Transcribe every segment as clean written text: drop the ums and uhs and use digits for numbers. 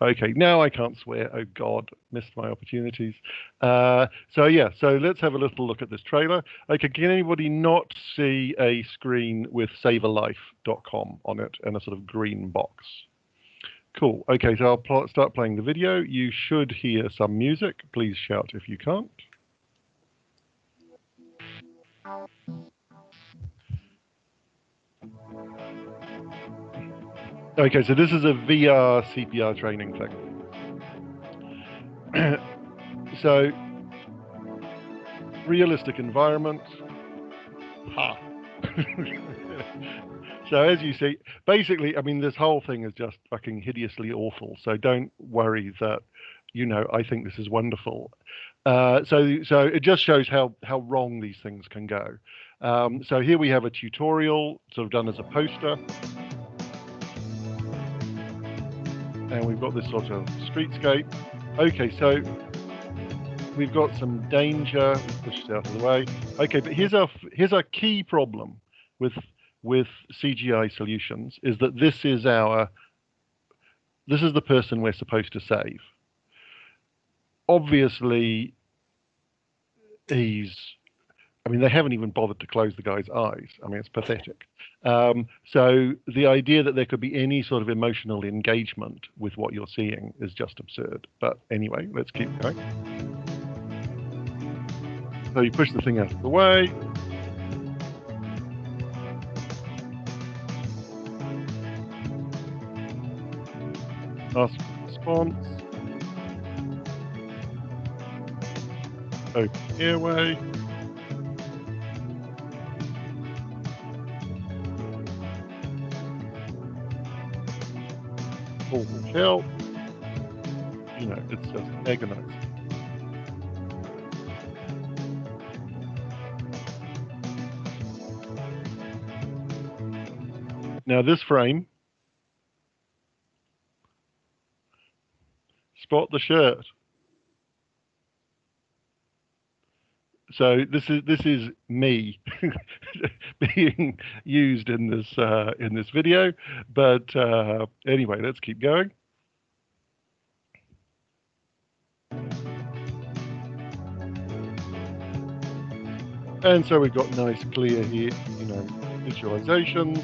Okay, now I can't swear. Oh God, missed my opportunities. So yeah, so let's have a little look at this trailer. Okay, can anybody not see a screen with savealife.com on it and a sort of green box? Cool. Okay, so I'll start playing the video. You should hear some music. Please shout if you can't. Okay, so this is a VR CPR training thing. So, realistic environment. Ha. So as you see, basically, I mean, this whole thing is just fucking hideously awful. So don't worry that, I think this is wonderful. So it just shows how wrong these things can go. So here we have a tutorial sort of done as a poster. And we've got this sort of streetscape. Okay, so we've got some danger. Let's push it out of the way. Okay, but here's our key problem with CGI solutions is that this is the person we're supposed to save. Obviously, they haven't even bothered to close the guy's eyes. I mean, it's pathetic. So the idea that there could be any sort of emotional engagement with what you're seeing is just absurd. But anyway, let's keep going. So you push the thing out of the way. Ask for response. Open airway. Call for help. It's just agonizing. Now this frame, spot the shirt. So this is me being used in this video. But anyway, let's keep going. And so we've got nice, clear here, visualizations.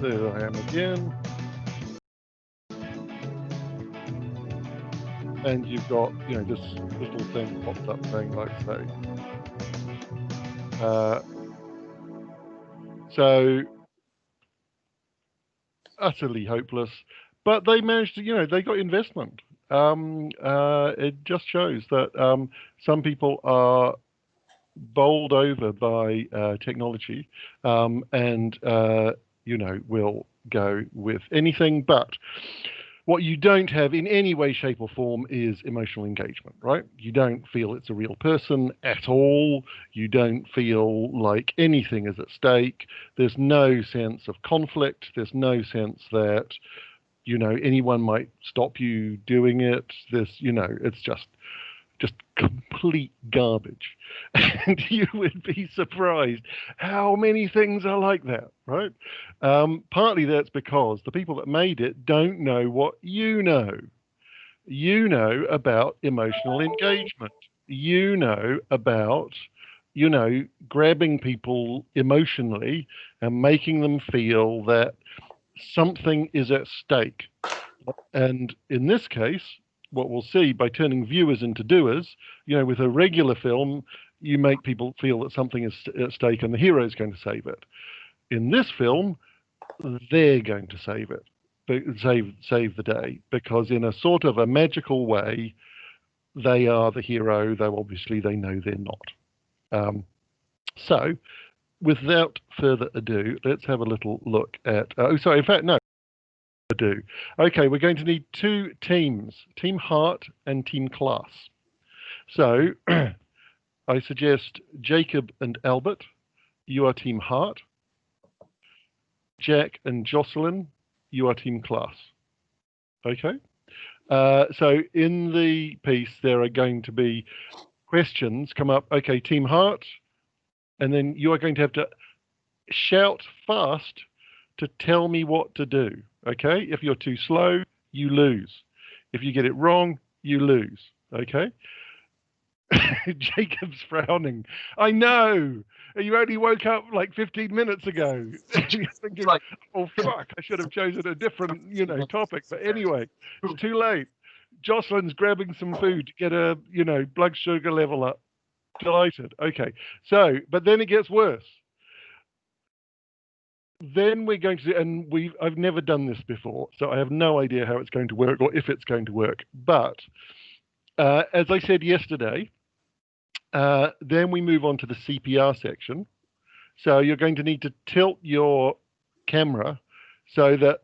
There I am again. And you've got, this little thing popped up saying, like, so utterly hopeless, but they managed to, they got investment. It just shows that some people are bowled over by technology, and will go with anything. But what you don't have in any way, shape, or form is emotional engagement, right? You don't feel it's a real person at all. You don't feel like anything is at stake. There's no sense of conflict. There's no sense that, anyone might stop you doing it. It's just complete garbage. And you would be surprised how many things are like that, right? Partly that's because the people that made it don't know what you know. You know about emotional engagement. You know about, grabbing people emotionally and making them feel that something is at stake. And in this case, what we'll see by turning viewers into doers, with a regular film, you make people feel that something is at stake and the hero is going to save it. In this film, they're going to save it, save the day, because in a sort of a magical way, they are the hero, though obviously they know they're not. So, without further ado, let's have a little look at. In fact, no. Do. Okay, we're going to need two teams, Team Heart and Team Class. So I suggest Jacob and Albert, you are Team Heart. Jack and Jocelyn, you are Team Class. Okay. So in the piece, there are going to be questions come up. Okay, Team Heart, and then you are going to have to shout fast to tell me what to do. Okay? If you're too slow, you lose. If you get it wrong, you lose. Okay? Jacob's frowning. I know. You only woke up like 15 minutes ago. You're thinking, oh fuck, I should have chosen a different, topic. But anyway, it's too late. Jocelyn's grabbing some food to get a, blood sugar level up. Delighted. Okay. So, but then it gets worse. Then we're going to, and I've never done this before, so I have no idea how it's going to work or if it's going to work. But as I said yesterday, then we move on to the CPR section. So you're going to need to tilt your camera so that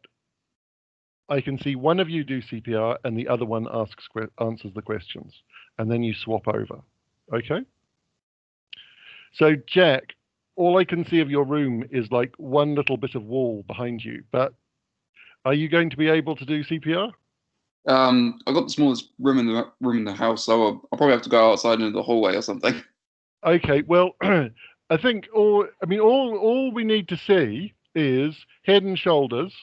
I can see one of you do CPR and the other one answers the questions. And then you swap over. Okay? So Jack, all I can see of your room is like one little bit of wall behind you. But are you going to be able to do CPR? I've got the smallest room in the house, so I'll probably have to go outside into the hallway or something. Okay, well, I think all we need to see is head and shoulders,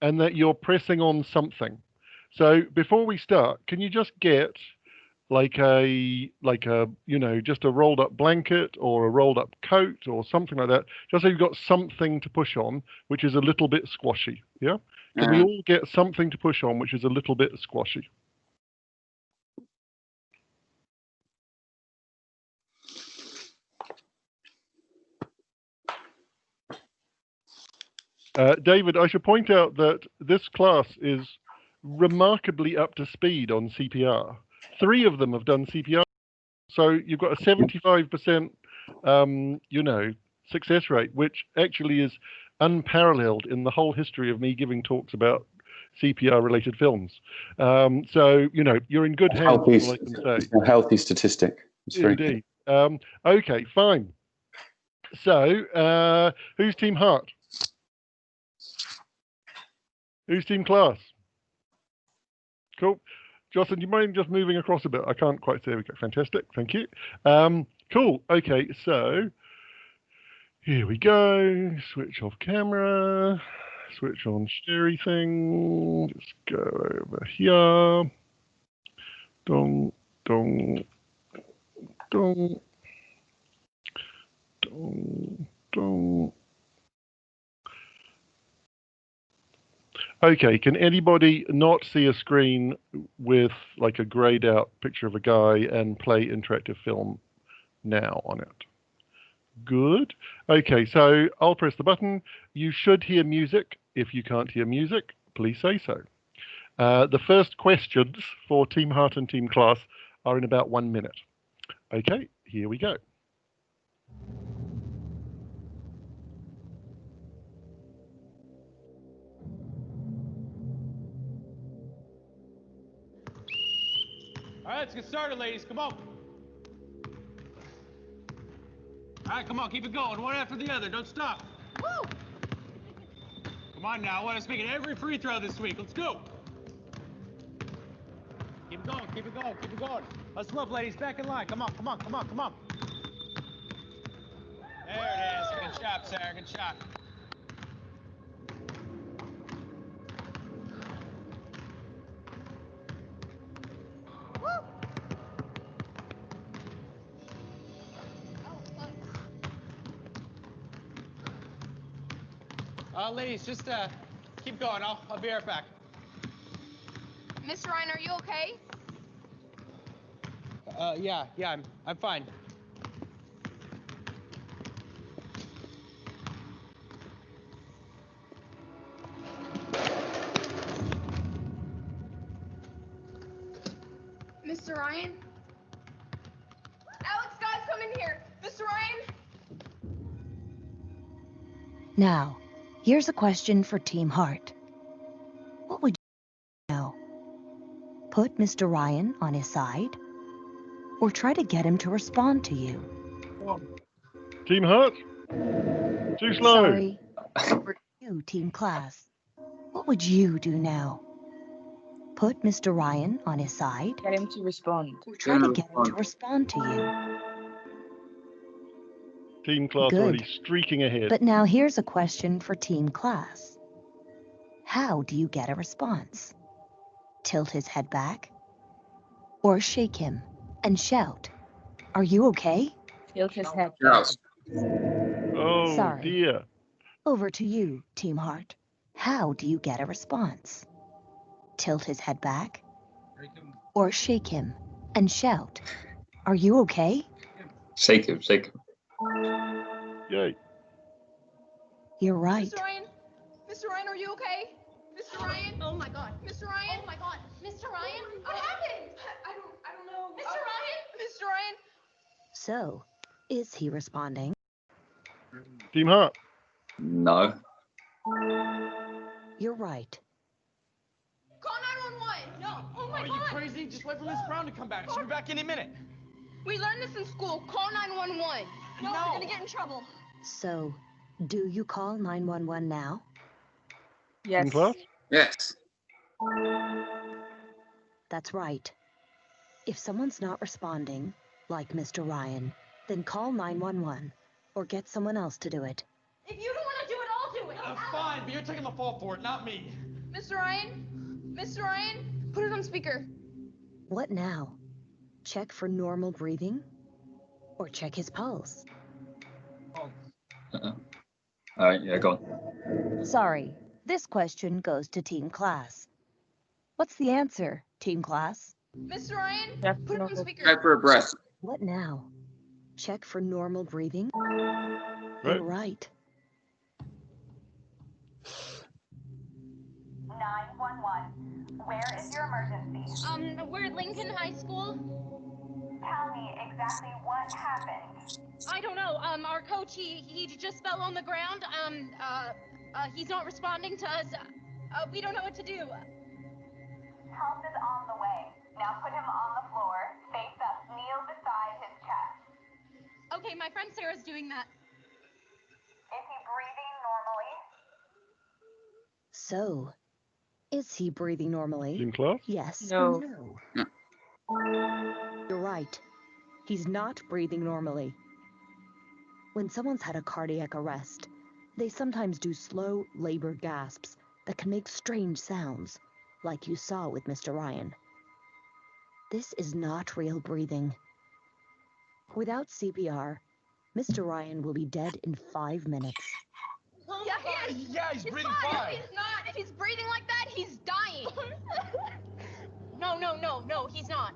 and that you're pressing on something. So before we start, can you just get like a just a rolled up blanket or a rolled up coat or something like that, just so you've got something to push on, which is a little bit squashy. Yeah. Can we all get something to push on, which is a little bit squashy? David, I should point out that this class is remarkably up to speed on CPR. 3 of them have done CPR. So you've got a 75%, success rate, which actually is unparalleled in the whole history of me giving talks about CPR-related films. So, you're in good hands, all I can say. It's a healthy statistic. Indeed. Okay, fine. So, who's Team Heart? Who's Team Class? Cool. Jocelyn, do you mind just moving across a bit? I can't quite see. There we go. Fantastic. Thank you. Cool. Okay, so here we go. Switch off camera. Switch on sherry thing. Just go over here. Dong, dong, dong, dong, dong. Okay, can anybody not see a screen with like a grayed out picture of a guy and play interactive film now on it? Good. Okay, so I'll press the button. You should hear music. If you can't hear music, please say so. The first questions for Team Heart and Team Class are in about 1 minute. Okay, here we go. All right, let's get started, ladies. Come on. All right, come on, keep it going. One after the other. Don't stop. Woo! Come on now. I want us making every free throw this week. Let's go. Keep it going, keep it going, keep it going. Let's move, ladies. Back in line. Come on, come on, come on, come on. There it is. Good job, Sarah. Good job. Ladies, just keep going. I'll be right back. Mr. Ryan, are you okay? Yeah, I'm fine. Mr. Ryan? Alex, guys, come in here. Mr. Ryan? Now, here's a question for Team Heart. What would you know? Put Mr. Ryan on his side? Or try to get him to respond to you? Team Heart? Too slow. Sorry. For you, Team Class. What would you do now? Put Mr. Ryan on his side? Get him to respond. Or try to get him to respond to you? Team class Good. already streaking ahead. But now here's a question for team class. How do you get a response? Tilt his head back? Or shake him and shout, "Are you okay?" Tilt his head back. Yes. Oh Sorry. dear. Over to you, Team Heart. How do you get a response? Tilt his head back? Or shake him and shout, "Are you okay?" Shake him, shake him. Yay. You're right. Mr. Ryan? Mr. Ryan, are you okay? Mr. Ryan? Oh my god. Mr. Ryan? Oh my god. Mr. Ryan? What happened? I don't know. Mr. Ryan? Mr. Ryan? So, is he responding? Team Heart. No. You're right. Call 911. No. Oh my Are god. you crazy? Just wait for Miss Brown to come back. She'll be back any minute. We learned this in school. Call 911. No, No. we're gonna get in trouble. So, do you call 911 now? Team Yes. class. Yes. That's right. If someone's not responding, like Mr. Ryan, then call 911 or get someone else to do it. If you don't want to do it, I'll do it. Fine, but you're taking the fall for it, not me. Mr. Ryan? Mr. Ryan? Put it on speaker. What now? Check for normal breathing? Or check his pulse? All right, yeah, go on. Sorry, this question goes to team class. What's the answer, team class? Mr. Ryan? Check Put it on normal- speaker. Try for a breath. What now? Check for normal breathing? Right. You're right. 911. Where is your emergency? We're at Lincoln High School. Tell me exactly what happened. I don't know. Our coach, he just fell on the ground. He's not responding to us. We don't know what to do. Help is on the way. Now put him on the floor, face up, kneel beside his chest. Okay, my friend Sarah's doing that. Is he breathing normally? So, is he breathing normally? Team class. Yes No. or no? You're right. He's not breathing normally. When someone's had a cardiac arrest, they sometimes do slow, labored gasps that can make strange sounds, like you saw with Mr. Ryan. This is not real breathing. Without CPR, Mr. Ryan will be dead in 5 minutes. Yeah, he is. Yeah, he's breathing fine. fine. No, he's not. If he's breathing like that, he's dying. No, he's not.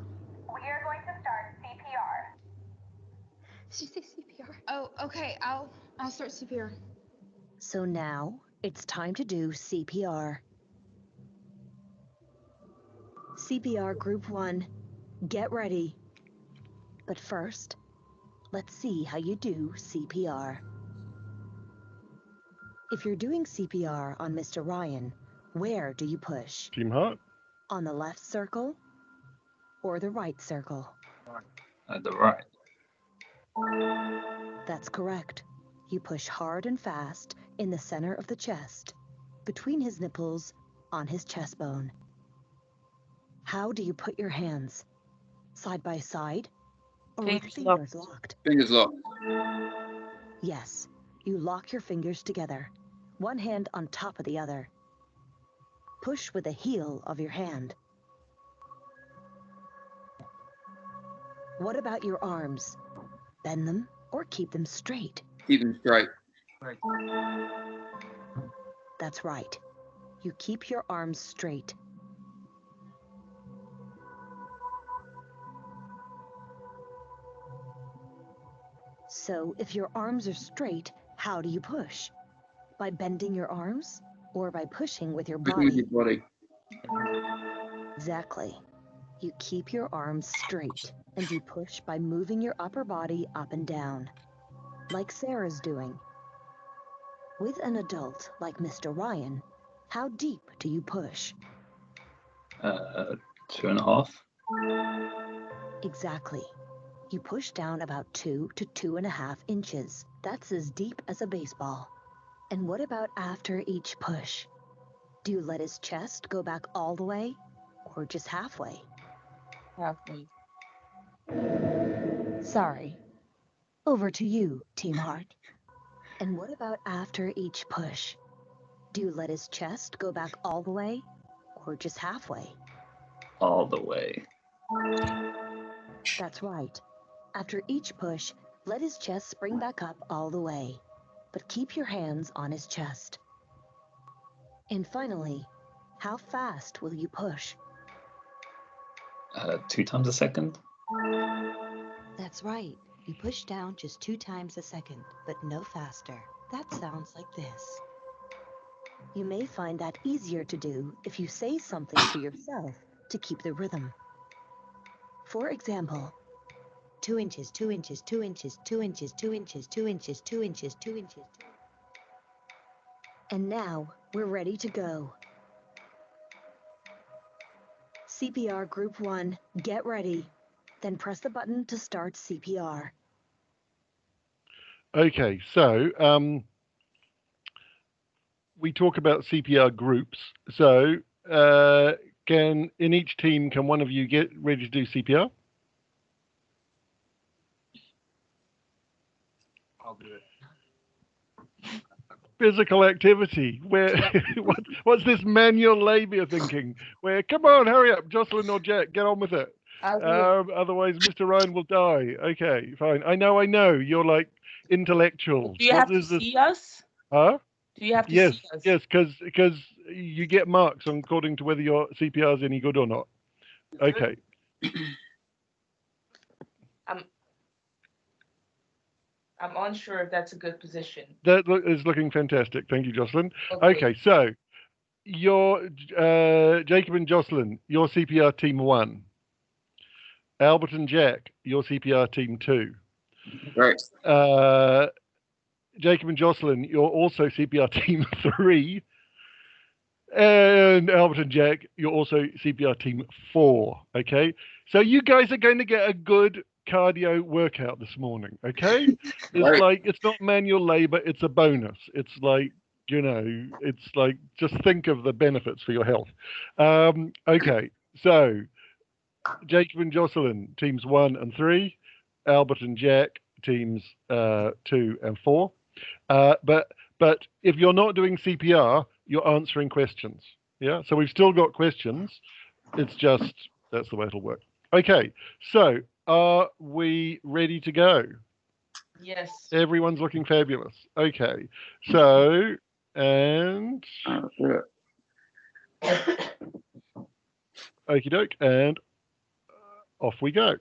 We are going to start CPR. Did you say CPR? Oh, okay. I'll start CPR. So now, it's time to do CPR. CPR Group 1, get ready. But first, let's see how you do CPR. If you're doing CPR on Mr. Ryan, where do you push? Team Heart. On the left circle or the right circle? At the right. That's correct. You push hard and fast in the center of the chest, between his nipples, on his chest bone. How do you put your hands? Side by side? Or with Fingers fingers locked. locked? Fingers locked. Yes, you lock your fingers together, one hand on top of the other. Push with the heel of your hand. What about your arms? Bend them or keep them straight. Keep them straight. That's right. You keep your arms straight. So if your arms are straight, how do you push? By bending your arms or by pushing with your Pushing with body? your body. Exactly. You keep your arms straight and you push by moving your upper body up and down, like Sarah's doing. With an adult like Mr. Ryan, how deep do you push? 2.5. Exactly. You push down about 2 to 2.5 inches. That's as deep as a baseball. And what about after each push? Do you let his chest go back all the way or just halfway? Halfway. Sorry. Over to you, Team Heart. And what about after each push? Do you let his chest go back all the way, or just halfway? All the way. That's right. After each push, let his chest spring back up all the way, but keep your hands on his chest. And finally, how fast will you push? 2 times a second. That's right. You push down just 2 times a second, but no faster. That sounds like this. You may find that easier to do if you say something to yourself to keep the rhythm. For example, 2 inches, 2 inches, 2 inches, 2 inches, 2 inches, 2 inches, 2 inches, 2 inches. And now we're ready to go. CPR Group 1, get ready. Then press the button to start CPR. Okay, so we talk about CPR groups. So in each team, can one of you get ready to do CPR? I'll do it. Physical activity. Where what's this manual labor you're thinking? Where come on, hurry up, Jocelyn or Jack, get on with it. Otherwise, Mr. Ryan will die. Okay, fine. I know. You're like intellectuals. Do you have to see us? Huh? Do you have to Yes, see us? yes, because you get marks according to whether your CPR is any good or not. Okay. I'm unsure if that's a good position. That is looking fantastic. Thank you, Jocelyn. Okay, so your Jacob and Jocelyn, your CPR team 1. Albert and Jack, your CPR team 2. Right. Jacob and Jocelyn, you're also CPR team 3. And Albert and Jack, you're also CPR team 4. Okay, so you guys are going to get a good cardio workout this morning. Okay, it's like it's not manual labor; it's a bonus. It's like it's like just think of the benefits for your health. Okay, so Jacob and Jocelyn, teams 1 and 3. Albert and Jack, teams 2 and 4. But if you're not doing CPR, you're answering questions. Yeah, so we've still got questions. It's just that's the way it'll work. Okay, so are we ready to go? Yes. Everyone's looking fabulous. Okay, so and okie doke, and off we go.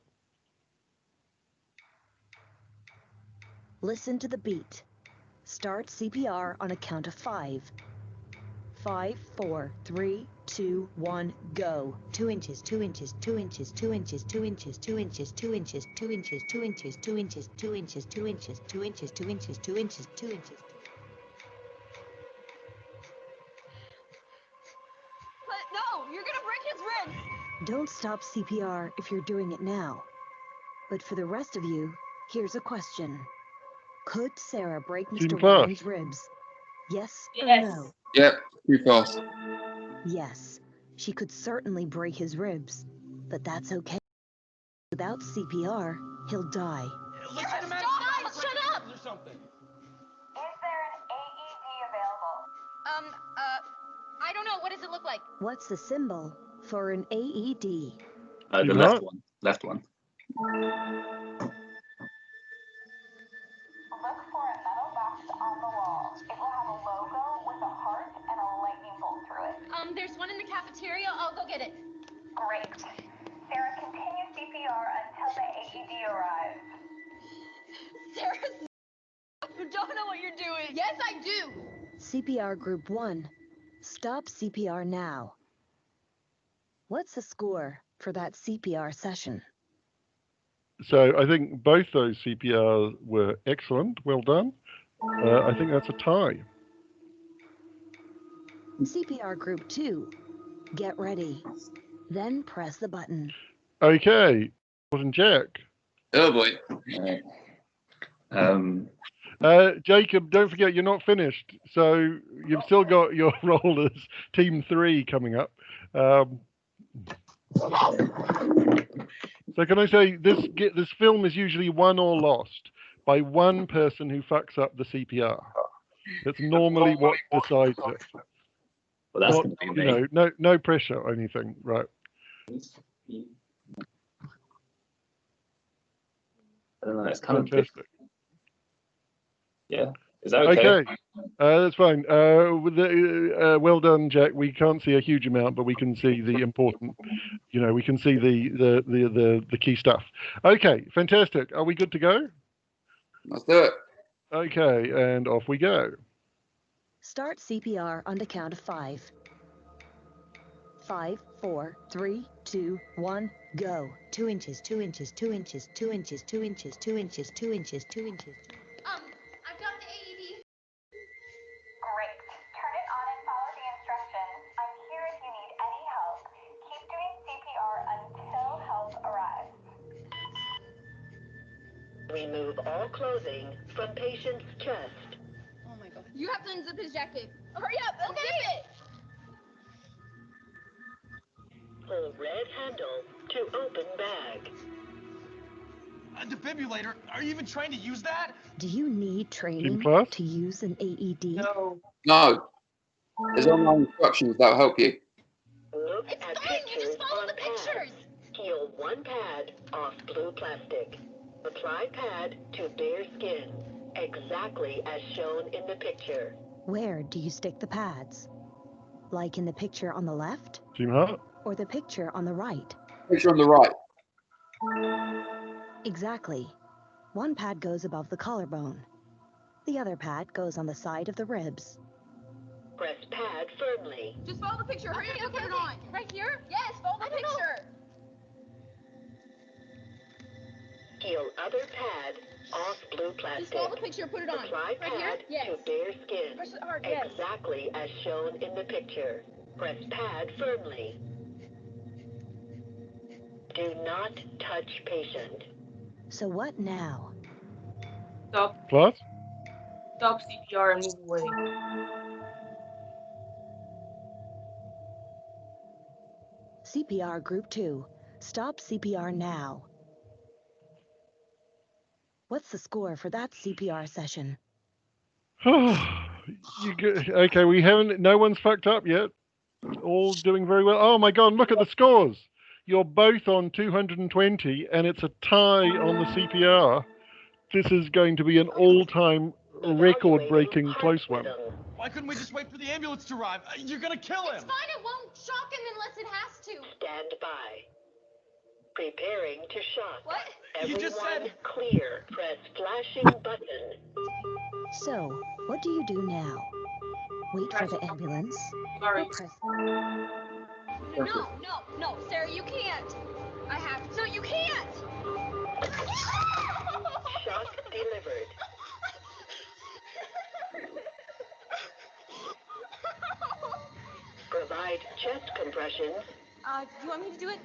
Listen to the beat. Start CPR on a count of 5. 5, 4, 3, 2, 1, go. 2 inches, 2 inches, 2 inches, 2 inches, 2 inches, 2 inches, 2 inches, 2 inches, 2 inches, 2 inches, 2 inches, 2 inches, 2 inches, 2 inches, 2 inches, 2 inches. But no, you're gonna break his ribs. Don't stop CPR if you're doing it now. But for the rest of you, here's a question. Could Sarah break Mr. Ryan's ribs? Yes or no? Yep, too fast. Yes, she could certainly break his ribs, but that's okay. Without CPR, he'll die. Shut up! Shut up! Is there an AED available? I don't know. What does it look like? What's the symbol for an AED? The left one. Left one. Look for a metal box on the wall. It will have a logo with a heart and a lightning bolt through it. There's one in the cafeteria. I'll go get it. Great. Sarah, continue CPR until the AED arrives. Sarah, you don't know what you're doing. Yes, I do. CPR Group 1. Stop CPR now. What's the score for that CPR session? So I think both those CPRs were excellent. Well done. I think that's a tie. CPR Group 2. Get ready. Then press the button. Okay. Wasn't Jack? Oh boy. Jacob, don't forget you're not finished. So you've still got your role as Team 3 coming up. So can I say this film is usually won or lost, by one person who fucks up the CPR. That's normally what decides it. Well, that's Not, going to be me. no pressure or anything, right? I don't know. It's kind of Fantastic. Yeah. Is that okay? Okay, that's fine. Well done, Jack. We can't see a huge amount, but we can see the important. We can see the key stuff. Okay, fantastic. Are we good to go? Let's do it. Okay, and off we go. Start CPR on the count of 5. 5, 4, 3, 2, 1, go. 2 inches, 2 inches, 2 inches, 2 inches, 2 inches, 2 inches, 2 inches, 2 inches. I've got the AED. Great. Turn it on and follow the instructions. I'm here if you need any help. Keep doing CPR until help arrives. Remove all clothing from patient's chest. Oh my god. You have to unzip his jacket. Hurry up, unzip it! Pull red handle to open bag. A defibrillator? Are you even trained to use that? Do you need training class? to use an AED? No. No. There's online instructions that'll help you. Look It's at fine, you pictures just follow on the pads. pictures. Peel one pad off blue plastic. Apply pad to bare skin, exactly as shown in the picture. Where do you stick the pads? Like in the picture on the left Team Hart? or the picture on the right? Picture on the right. Exactly. One pad goes above the collarbone. The other pad goes on the side of the ribs. Press pad firmly. Just follow the picture. Hurry up, put it on. Right here? Yes, follow the picture. Peel other pad off blue plastic. Just follow the picture, put it on. Apply Right here? pad Yes. to bare skin, Press it hard, yes. exactly as shown in the picture. Press pad firmly. Do not touch patient. So what now? Stop. Class? Stop CPR and move away. CPR Group 2. Stop CPR now. What's the score for that CPR session? Okay, we haven't. No one's fucked up yet. All doing very well. Oh my God! Look at the scores. You're both on 220, and it's a tie on the CPR. This is going to be an all-time record-breaking close one. Why couldn't we just wait for the ambulance to arrive? You're gonna kill him. It's fine, it won't shock him unless it has to. Stand by. Preparing to shock. What? You just said- Clear. Press flashing button. So, what do you do now? Wait for the ambulance? Sorry. Or press... No, Sarah, you can't. I have to. No, you can't. Shock delivered. Provide chest compressions. Do you want me to do it?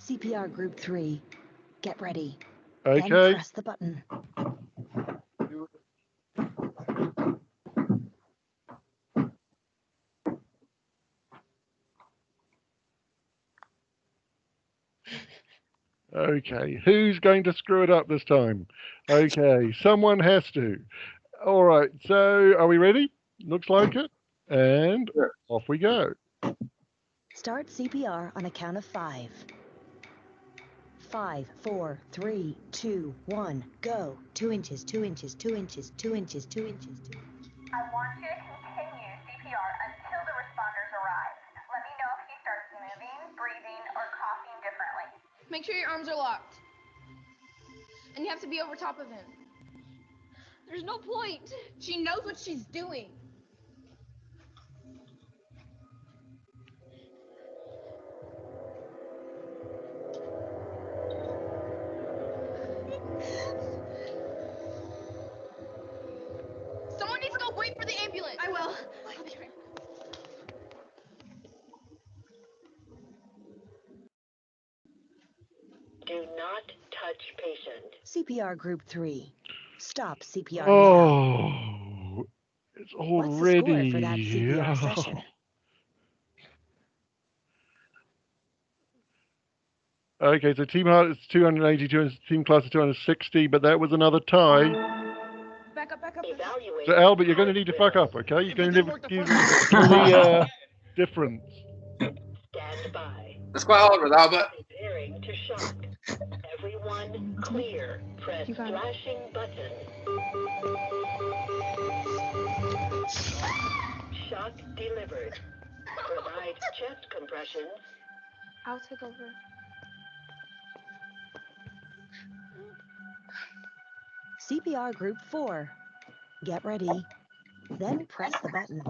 CPR Group 3. Get ready. Okay. Then press the button. Okay, who's going to screw it up this time? Okay, someone has to. All right, so are we ready? Looks like it. And off we go. Start CPR on a count of 5. 5, 4, 3, 2, 1, go. 2 inches, 2 inches, 2 inches, 2 inches, 2 inches, 2 inches. I want you to continue CPR until the responders arrive. Let me know if he starts moving, breathing, or coughing differently. Make sure your arms are locked. And you have to be over top of him. There's no point. She knows what she's doing. Someone needs to go wait for the ambulance. I will. I'll be right back. Do not touch patient. CPR Group 3. Stop CPR now. Oh, it's What's the already. score for that CPR session? Okay, so Team Heart is 280, Team Class is 260, but that was another tie. Back up. Evaluate. So Albert, you're going to need to fuck up, okay? You're If going it to didn't work the give first the difference. Stand by. That's quite hard with Albert. Preparing to shock. Everyone clear. Press flashing button. Shock delivered. Provide chest compressions. I'll take over. CPR Group 4. Get ready. Then press the button.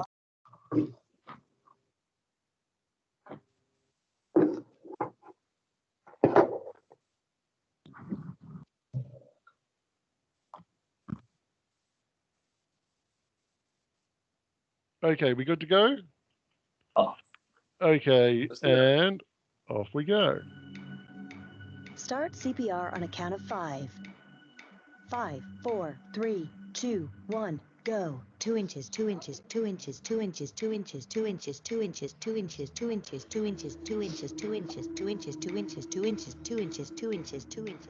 Okay, we good to go? Oh. Okay, Let's do it. and off we go. Start CPR on a count of 5. 5, 4, 3, 2, 1, go. 2 inches, 2 inches, 2 inches, 2 inches, 2 inches, 2 inches, 2 inches, 2 inches, 2 inches, 2 inches, 2 inches, 2 inches, 2 inches, 2 inches, 2 inches, 2 inches, 2 inches, 2 inches.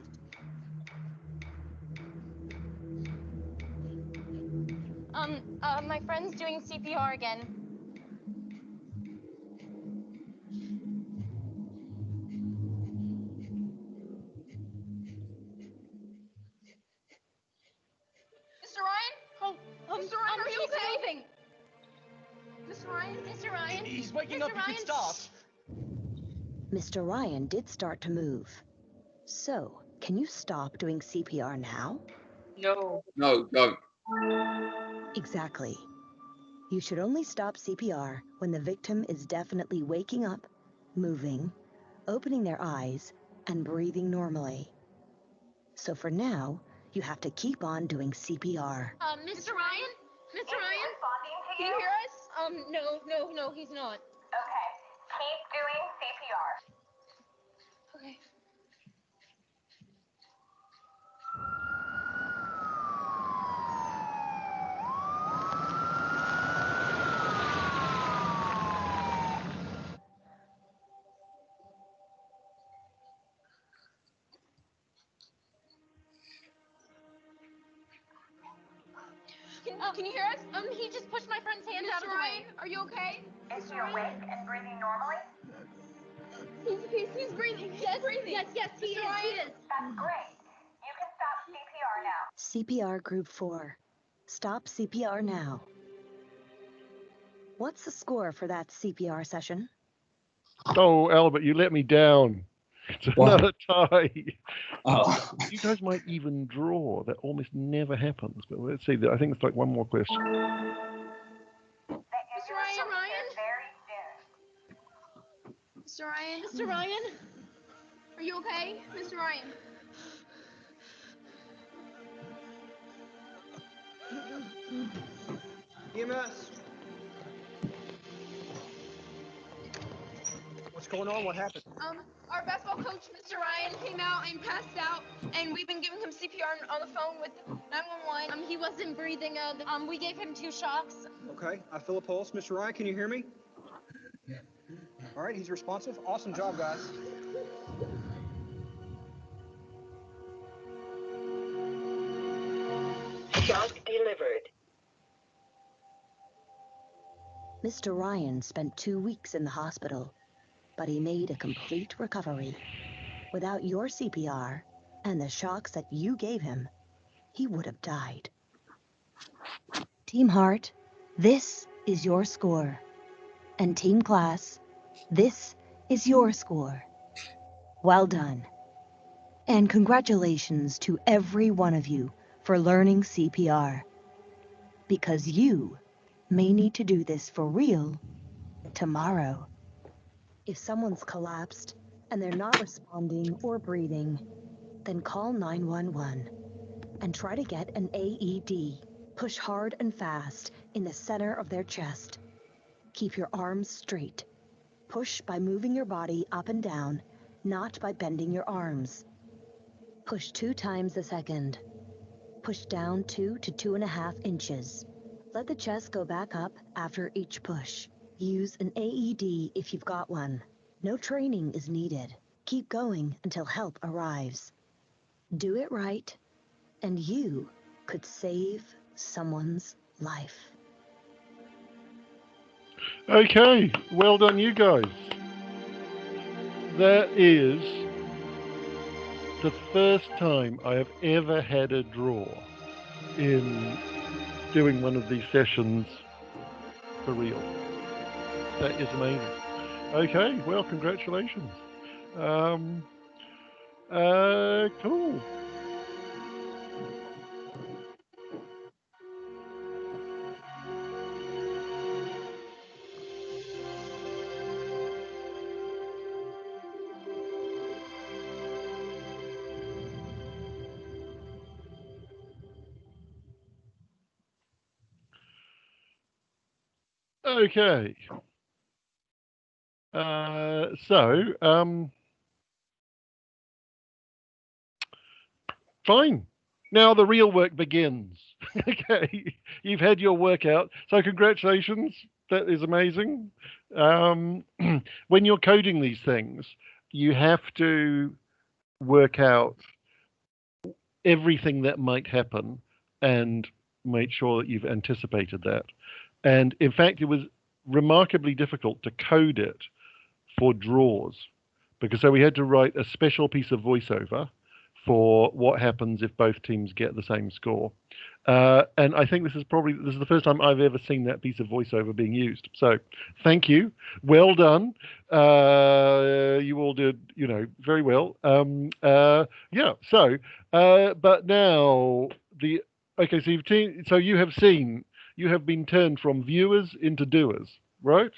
My friend's doing CPR again. Mr. Ryan? Mr. Ryan, are you okay? Mr. Ryan? Mr. Ryan? He's waking up. You can stop. Mr. Ryan did start to move. So, can you stop doing CPR now? No. No, go. Exactly. You should only stop CPR when the victim is definitely waking up, moving, opening their eyes, and breathing normally. So for now, you have to keep on doing CPR. Mr. Ryan? Mr. Ryan? Responding to Can you hear us? No, he's not. Okay. Keep doing CPR. Okay. Can you hear us? He just pushed my friend's hand out of the way. Are you okay? Is she awake and breathing normally? He's breathing. Yes, he is. That's great. You can stop CPR now. CPR Group 4. Stop CPR now. What's the score for that CPR session? Oh, Albert, you let me down. It's What? another tie. Oh. You guys might even draw. That almost never happens. But let's see. I think it's like one more question. The ambulance will be here very soon. Mr. Ryan? Mr. Ryan? Are you okay? Mr. Ryan? EMS. What's going on? What happened? Our basketball coach, Mr. Ryan, came out and passed out, and we've been giving him CPR on the phone with 911. He wasn't breathing. We gave him 2 shocks. Okay, I feel a pulse. Mr. Ryan, can you hear me? All right, he's responsive. Awesome job, guys. Shock delivered. Mr. Ryan spent 2 weeks in the hospital, but he made a complete recovery. Without your CPR and the shocks that you gave him, he would have died. Team Heart, this is your score. And Team Class, this is your score. Well done. And congratulations to every one of you for learning CPR. Because you may need to do this for real tomorrow. If someone's collapsed and they're not responding or breathing, then call 911 and try to get an AED. Push hard and fast in the center of their chest. Keep your arms straight. Push by moving your body up and down, not by bending your arms. Push 2 times a second. Push down 2 to 2.5 inches. Let the chest go back up after each push. Use an AED if you've got one. No training is needed. Keep going until help arrives. Do it right, and you could save someone's life. Okay, well done, you guys. That is the first time I have ever had a draw in doing one of these sessions for real. That is amazing. Okay, well, congratulations. Cool. Okay. Fine. Now the real work begins. Okay, you've had your workout, so congratulations. That is amazing. When you're coding these things, you have to work out everything that might happen and make sure that you've anticipated that. And in fact, it was remarkably difficult to code it for draws because so we had to write a special piece of voiceover for what happens if both teams get the same score. And I think this is the first time I've ever seen that piece of voiceover being used. So thank you. Well done. You all did, very well. Yeah. So, but now okay, so you have been turned from viewers into doers, right?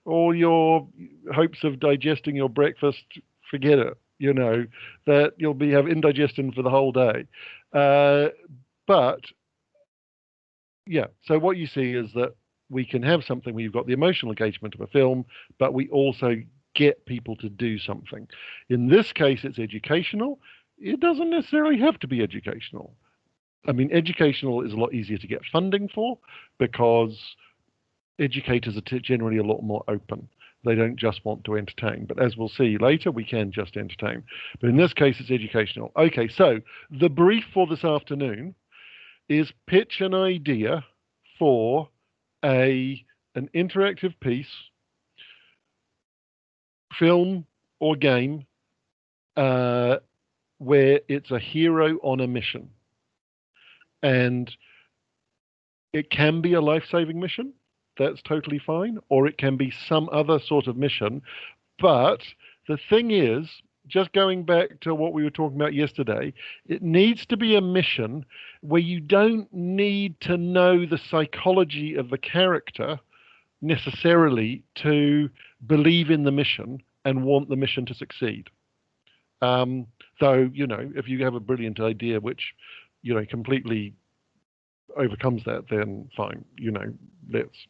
All your hopes of digesting your breakfast, forget it. That you'll have indigestion for the whole day. But yeah, so what you see is that we can have something where you've got the emotional engagement of a film, but we also get people to do something. In this case, it's educational. It doesn't necessarily have to be educational. I mean, educational is a lot easier to get funding for because educators are generally a lot more open. They don't just want to entertain. But as we'll see later, we can just entertain. But in this case, it's educational. Okay, so the brief for this afternoon is pitch an idea for an interactive piece, film or game, where it's a hero on a mission. And it can be a life-saving mission. That's totally fine. Or it can be some other sort of mission. But the thing is, just going back to what we were talking about yesterday, it needs to be a mission where you don't need to know the psychology of the character necessarily to believe in the mission and want the mission to succeed. Though, if you have a brilliant idea which, completely overcomes that, then fine, let's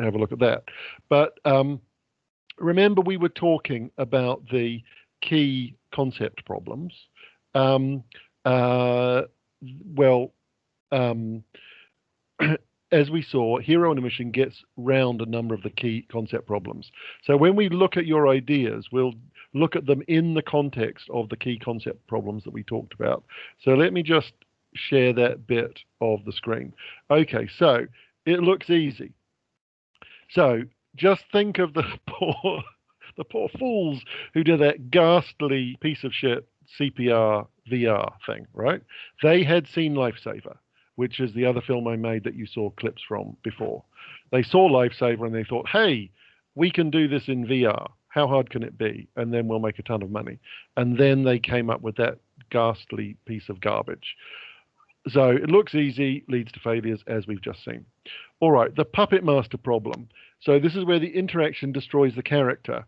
have a look at that. But remember, we were talking about the key concept problems. As we saw, Hero on a Mission gets round a number of the key concept problems. So when we look at your ideas, we'll look at them in the context of the key concept problems that we talked about. So let me just share that bit of the screen. Okay, so it looks easy. So just think of the poor fools who did that ghastly piece of shit CPR VR thing, right? They had seen Lifesaver, which is the other film I made that you saw clips from before. They saw Lifesaver and they thought, hey, we can do this in VR. How hard can it be? And then we'll make a ton of money. And then they came up with that ghastly piece of garbage. So it looks easy, leads to failures, as we've just seen. All right, the puppet master problem. So this is where the interaction destroys the character.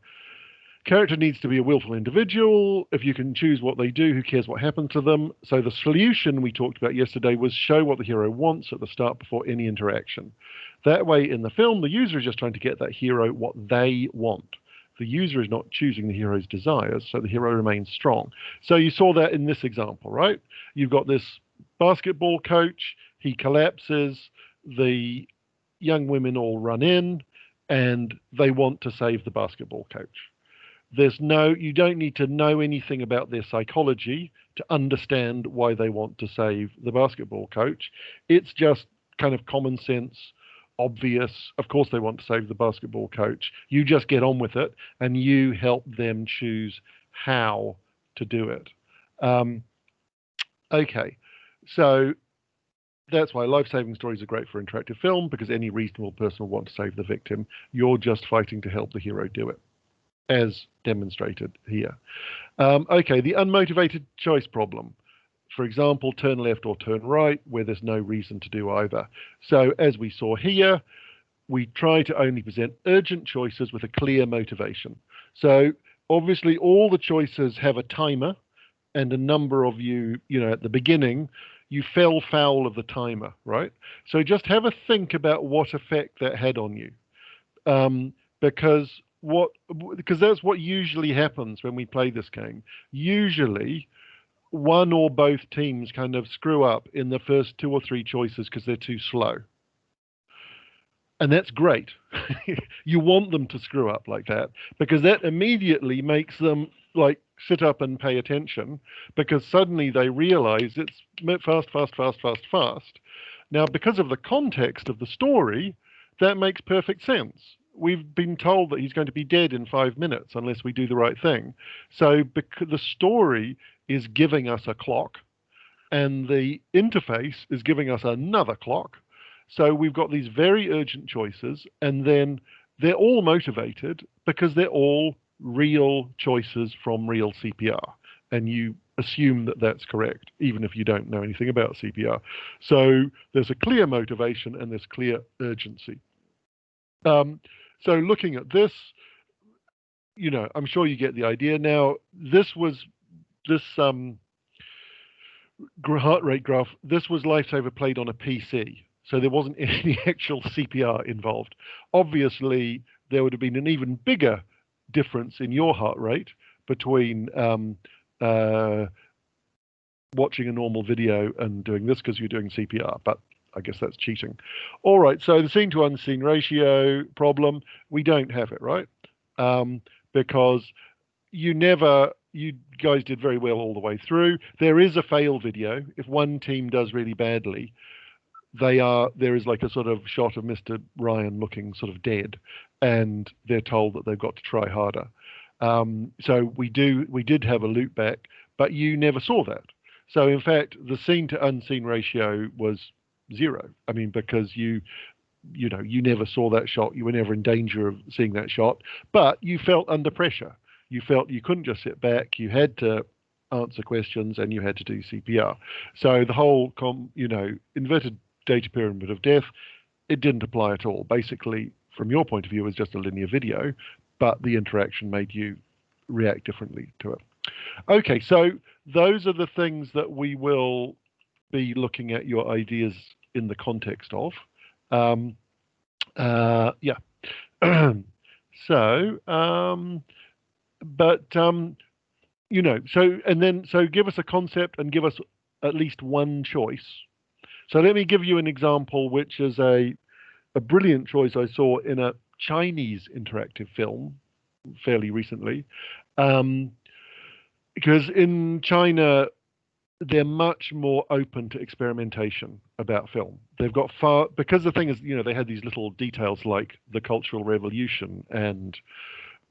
Character needs to be a willful individual. If you can choose what they do, who cares what happens to them? So the solution we talked about yesterday was show what the hero wants at the start before any interaction. That way, in the film, the user is just trying to get that hero what they want. The user is not choosing the hero's desires, so the hero remains strong. So you saw that in this example, right? You've got this basketball coach. He collapses. The young women all run in, and they want to save the basketball coach. You don't need to know anything about their psychology to understand why they want to save the basketball coach. It's just kind of common sense, obvious. Of course they want to save the basketball coach. You just get on with it and you help them choose how to do it. Okay, so that's why life-saving stories are great for interactive film, because any reasonable person will want to save the victim. You're just fighting to help the hero do it, as demonstrated here. Okay, the unmotivated choice problem. For example, turn left or turn right, where there's no reason to do either. So as we saw here, we try to only present urgent choices with a clear motivation. So obviously all the choices have a timer, and a number of you, at the beginning, you fell foul of the timer, right? So just have a think about what effect that had on you. Because that's what usually happens when we play this game. Usually one or both teams kind of screw up in the first 2 or 3 choices because they're too slow. And that's great. You want them to screw up like that, because that immediately makes them like sit up and pay attention, because suddenly they realize it's fast, fast, fast, fast, fast. Now, because of the context of the story, that makes perfect sense. We've been told that he's going to be dead in 5 minutes unless we do the right thing. So because the story is giving us a clock, and the interface is giving us another clock. So we've got these very urgent choices, and then they're all motivated because they're all real choices from real CPR. And you assume that that's correct, even if you don't know anything about CPR. So there's a clear motivation and there's clear urgency. So looking at this, I'm sure you get the idea. Now, this heart rate graph, this was Lifesaver played on a PC. So there wasn't any actual CPR involved. Obviously, there would have been an even bigger difference in your heart rate between watching a normal video and doing this because you're doing CPR, but I guess that's cheating. All right, so the seen to unseen ratio problem, we don't have it, right? Because you guys did very well all the way through. There is a fail video. If one team does really badly, there is like a sort of shot of Mr. Ryan looking sort of dead, and they're told that they've got to try harder. So we did have a loop back, but you never saw that. So in fact, the seen to unseen ratio was 0. I mean, because you never saw that shot. You were never in danger of seeing that shot, but you felt under pressure. You felt you couldn't just sit back. You had to answer questions and you had to do CPR. So the whole inverted data pyramid of death, it didn't apply at all. Basically, from your point of view, it was just a linear video, but the interaction made you react differently to it. Okay, so those are the things that we will be looking at your ideas in the context of. Yeah. So, so give us a concept and give us at least one choice. So let me give you an example, which is a brilliant choice I saw in a Chinese interactive film fairly recently. Because in China, they're much more open to experimentation about film. They've got because the thing is, they had these little details like the Cultural Revolution and,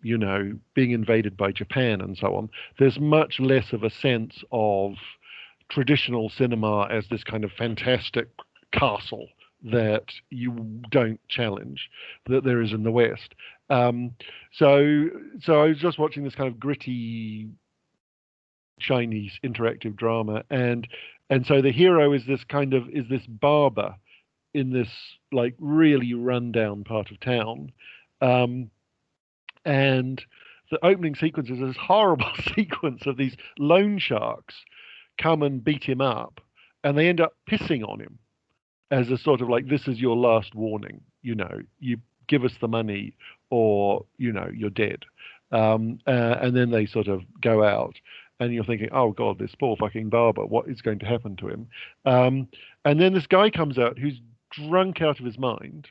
being invaded by Japan and so on. There's much less of a sense of traditional cinema as this kind of fantastic castle that you don't challenge that there is in the West. So I was just watching this kind of gritty Chinese interactive drama, and so the hero is this barber in this like really rundown part of town, and the opening sequence is this horrible sequence of these loan sharks come and beat him up, and they end up pissing on him as a sort of like, this is your last warning, you give us the money or you're dead. And then they sort of go out, and you're thinking, oh God, this poor fucking barber, what is going to happen to him? And then this guy comes out who's drunk out of his mind.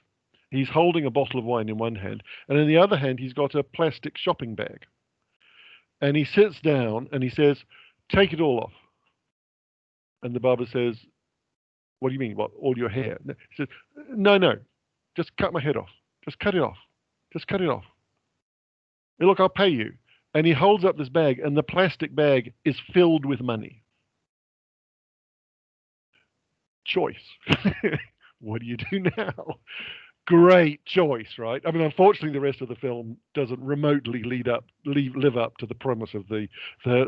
He's holding a bottle of wine in one hand, and in the other hand, he's got a plastic shopping bag. And he sits down and he says, take it all off. And the barber says, what do you mean? What, all your hair? He says, no, just cut my head off. Just cut it off. Just cut it off. Hey, look, I'll pay you. And he holds up this bag, and the plastic bag is filled with money. Choice. What do you do now? Great choice, right? I mean, unfortunately, the rest of the film doesn't remotely live up to the promise of the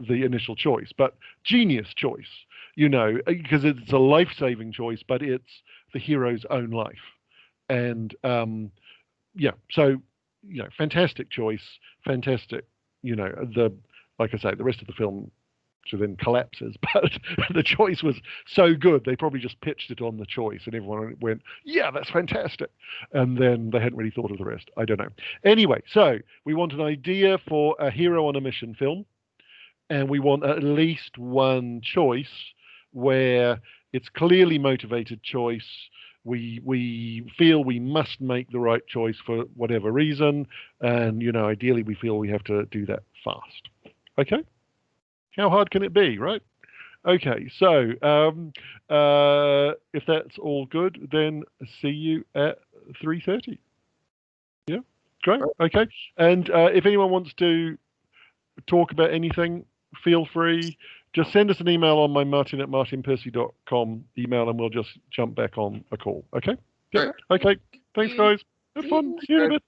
initial choice, but genius choice, because it's a life-saving choice, but it's the hero's own life. And so fantastic choice, fantastic. Like I say, the rest of the film then collapses, but the choice was so good they probably just pitched it on the choice and everyone went, yeah, that's fantastic, and then they hadn't really thought of the rest. I don't know. Anyway, so we want an idea for a hero on a mission film, and we want at least one choice where it's clearly motivated choice. We feel we must make the right choice for whatever reason, and ideally we feel we have to do that fast. Okay. How hard can it be, right? Okay, so if that's all good, then see you at 3:30. Yeah, great. Okay, and if anyone wants to talk about anything, feel free. Just send us an email on my martin@martinpercy.com email, and we'll just jump back on a call. Okay? Yep. Okay. Thanks, guys. Have fun. See you in a bit.